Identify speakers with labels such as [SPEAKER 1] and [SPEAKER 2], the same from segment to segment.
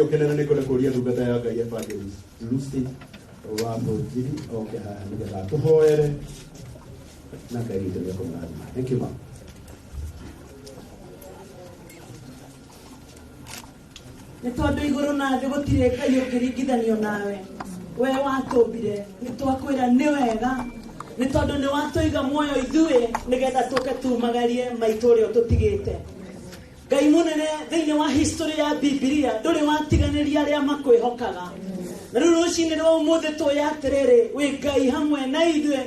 [SPEAKER 1] Gĩtĩo kĩnene nĩ kũrekũria ndungata ya Ngai Evangelist Lucy wa Mũnjiri oke haha nĩgetha tũhoere na Ngai witũ nĩekũmũrathima. Thank you, ma'am.
[SPEAKER 2] Nĩ tondũ igũrũ na thĩ gũtirĩ Ngai ũngĩringithanio nawe. We watũmbire nĩ twakwĩra nĩ wega nĩ tondũ nĩ watũiga muoyo ithuĩ nĩgetha tũke tumagarie maitũ ũrĩa tũtigĩte. Ngai mũnene thĩinĩ wa history ya Biblia ndũrĩ watiganĩria arĩa makwĩhokaga. Na rĩu rũcinĩ rwa ũmũthĩ tũĩ atĩrĩrĩ wĩ Ngai hamwe na ithuĩ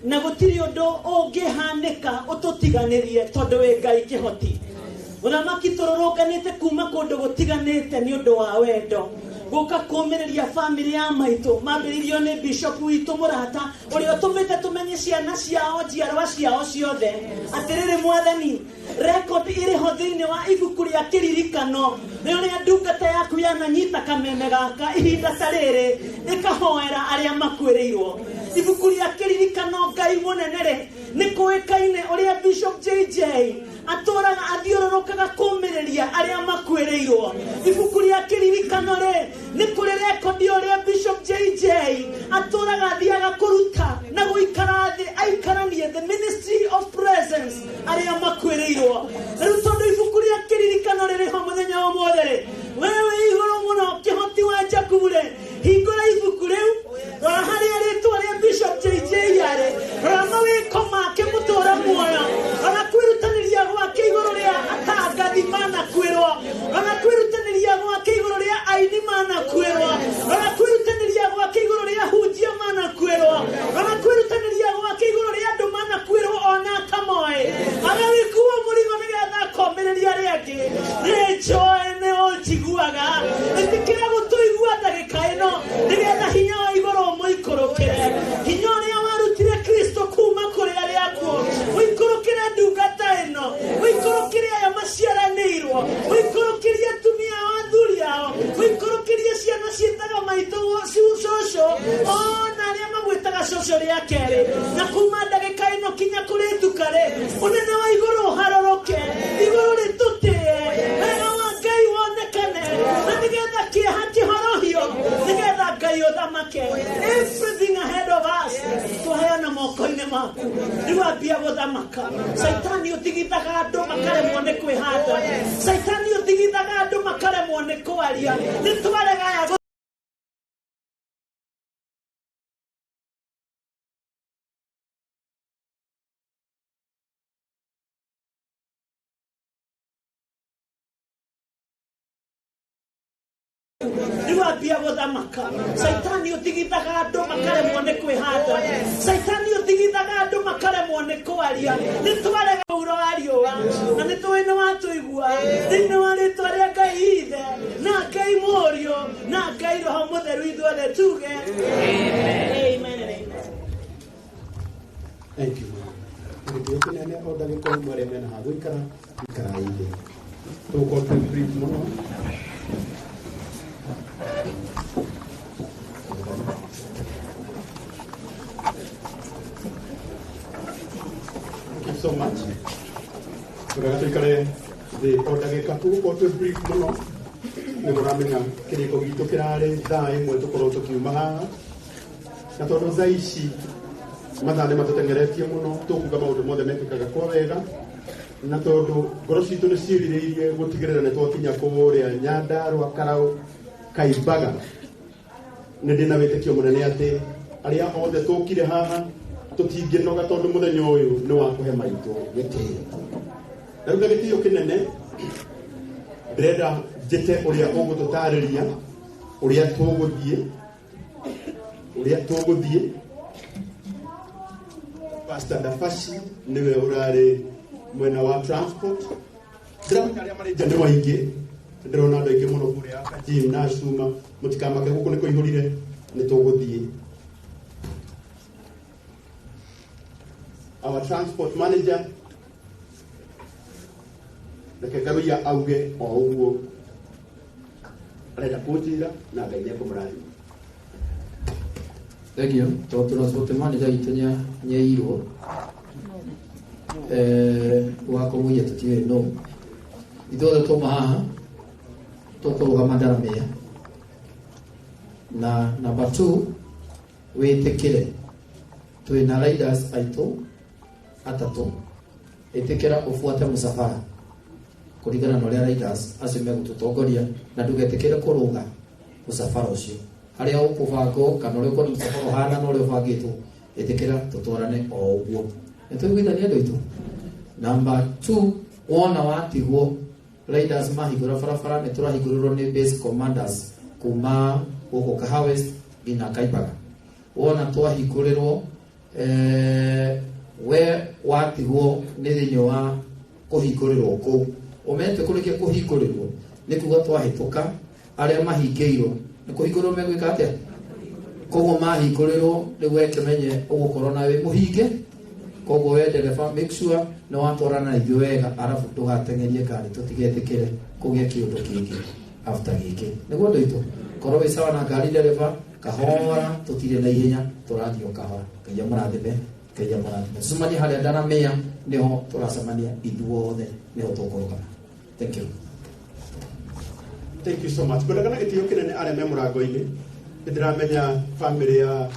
[SPEAKER 2] na gũtirĩ ũndũ ũngĩhanĩka ũtũtiganĩrie tondũ wĩ Ngai kĩhoti. Mũthamaki tũrũrũnganĩte kuma kũndũ gũtiganĩte nĩ ũndũ wa wendo. Gũka kũũmĩrĩria bamĩrĩ ya maitũ mambĩrĩirio nĩ bishop witũ mũrata ũrĩa ũtũmĩte tũmenye ciana ciao njiarwa ciao ciothe atĩrĩrĩ Mwathani record ĩrĩ ho thĩinĩ wa ibuku rĩa kĩririkano nĩ ũrĩa ndungata yaku yananyita kameme gaka ihinda ta rĩrĩ ĩkahoera arĩa makwĩrĩirwo. Ibuku rĩa kĩririkano Ngai mũnene-rĩ nĩ kũĩkaine ũrĩa Bishop JJ atũraga athiũrũrũkaga kũũmĩrĩria arĩa makwĩrĩirwo. Ibuku rĩa kĩririkano-rĩ nĩ kũrĩ rekondi ũrĩa Bishop JJ atũraga athiaga kũruta na gũikara thĩ aikaranie the ministry of presence arĩa makwĩrĩirwo. Rĩu tondũ ibuku rĩa kĩririkano rĩrĩ ho mũthenya wa ũmũthĩ-rĩ wewe igũrũ mũno kĩhoti wa Jakubu-rĩ hingũra ibuku rĩu rora harĩa rĩtwa rĩa Bishop JJ yarĩ rora mawĩko make mũtũra muoyo ona kwĩrutanĩria gwake igũrũ rĩa atangathi manakwĩrwo ona kwĩrutanĩria gwake igũrũ rĩa aini manakwĩrwo ona kwĩrutanĩria gwake igũrũ rĩa hunjia manakwĩrwo ona kwĩrutanĩria gwake igũrũ rĩa andũ manakwĩrwo ona kamoĩ agagĩkuo mũrigo nĩgetha akomĩrĩria rĩngĩ nĩnjoĩ nĩ ũnjiguaga ĩtĩkĩra gũtũigua ndagĩka ĩno nĩgetha hinya wa igũrũ mũikũrũkĩre hinya ũrĩa warutire Kristo kuma kũrĩ arĩa akuũ mũikũrũkĩre ndungata ĩno mũikũrũkĩre aya maciaranĩirwo mũikũrũkĩrie atumia ao athuri ao mũikũrũkĩrie ciana ciĩtaga maitũ cũcũ ona arĩa mamwĩtaga cũcũ rĩa kerĩ na kuma ndagĩka ĩno kinya kũrĩ nduka-rĩ ũnene wa igũrũ ũharũrũke igũrũ rĩtũtĩe wega wa Ngai wonekane na nĩgetha kĩeha kĩhorohio nĩgetha Ngai ũthamake. Everything ahead of us tũheana moko-inĩ maku rĩu ambia gũthamaka. Saitani ũtigithaga andũ makaremwo nĩ kwĩhanda. Saitani ũtigithaga andũ makaremwo nĩ kwaria. Nĩtwaregaya Niwaambia gũthamaka. Saitani ũtigithaga andũ makaremwo nĩ kwĩhanda. Saitani ũtigithaga andũ makaremwo nĩ kwaria. Nĩtwarega ũro wa riũa na nĩtũĩ nĩ watũigua thĩinĩ wa rĩtwa rĩa Ngai Ithe na Ngai Mũriũ na Ngai Roho Mũtheru ithuothe tuge amen.
[SPEAKER 1] Thank you. Gĩtĩo kĩnene o ndagĩka ĩmwe arĩa mena ha gũikara ikarai thĩ. Tũgũkorwo twĩ brief mũno. Thank you so much. Tũrega tũikare thĩ o ndagĩka tũgũkorwo twĩ brief mũno nĩ mũramenya kĩrĩko gitũ kĩrarĩ thaa ĩmwe tũkorwo tũkiuma haha na tondũ thaa ici mathaa nĩ matũteng'eretie mũno tũkuga maũndũ mothe mekĩkaga kwa wega na tondũ ngoro citũ nĩ ciĩrirĩirie gũtigĩrĩra nĩ twakinya kũrĩa Nyandarua Karaũ Kaimbaga. Nĩ ndĩ na wĩtĩkio mũnene atĩ arĩa othe tũkire haha tũtingĩnoga tondũ mũthenya ũyũ nĩ wa kũhe maitũ gĩtĩo. Na rĩu gĩtĩo kĩnene ndĩrenda njĩte ũrĩa ũgũtũtarĩria ũrĩa tũgũthiĩ. Pastor Dafashi niwe ũrarĩ mwena wa transport. Ndĩramenya arĩa marĩ nja nĩ waingĩ. Ndĩrona andũ aingĩ mũno kũrĩa Jim na Cuma mũtikamake gũkũ nĩ kũihũrire nĩ tũgũthiĩ. Our transport manager reke Garuya auge o ũguo arenda kũnjĩra na Ngai nĩekũmũrathima.
[SPEAKER 3] Thank you. Transport manager itũ nyeirwo wakomũiya tũtiũĩ no ithuothe tũma haha tũkũrũgama Ndaramĩya na number 2 witikire twina riders aitu atatu itikira ufuate musafara kuringana na uria riders acio megututongoria na ndugetikire kuruga musafara ucio haria ukubango kana uria ukona musafara hana na uria ubangitwo itikira tutwarane o uguo nituiguithania andu aitu. Number 2 wona watigwo riders mahingura barabara niturahingururwo ni base commanders kuma guku Kahawest nginya Kaibaga. Wona twahingũrĩrwo we watigwo nĩ thĩinĩ wa kũhingũrĩrwo kũu ũmete kũrĩkia kũhingũrĩrwo nĩ kuga twahĩtũka arĩa mahingĩirwo nĩ kũhingũrĩrwo megwĩka atĩa koguo mahingũrĩrwo nĩguo ekimenye ũgũkorwo na wĩ mũhinge koguo we ndereba make sure nĩ watwarana na ithuĩ wega arabu ndũgateng'erie ngari tũtigetĩkĩre kũgĩe kĩũndũ kĩngĩ after gĩkĩ nĩguo andũ aitũ korwo wĩ sawa na ngari ndereba kahora tutire na ihenya tũrathiĩ o kahora Ngai mũrathime Ngai mũrathime tucemanie harĩa ndaramenya nĩho tũracemania ithuothe nĩho tũkũrũgama. Thank you.
[SPEAKER 1] Thank you so much. Ngwenda kana gĩtĩo kĩnene arĩa me mũrango-inĩ nĩndĩramenya family ya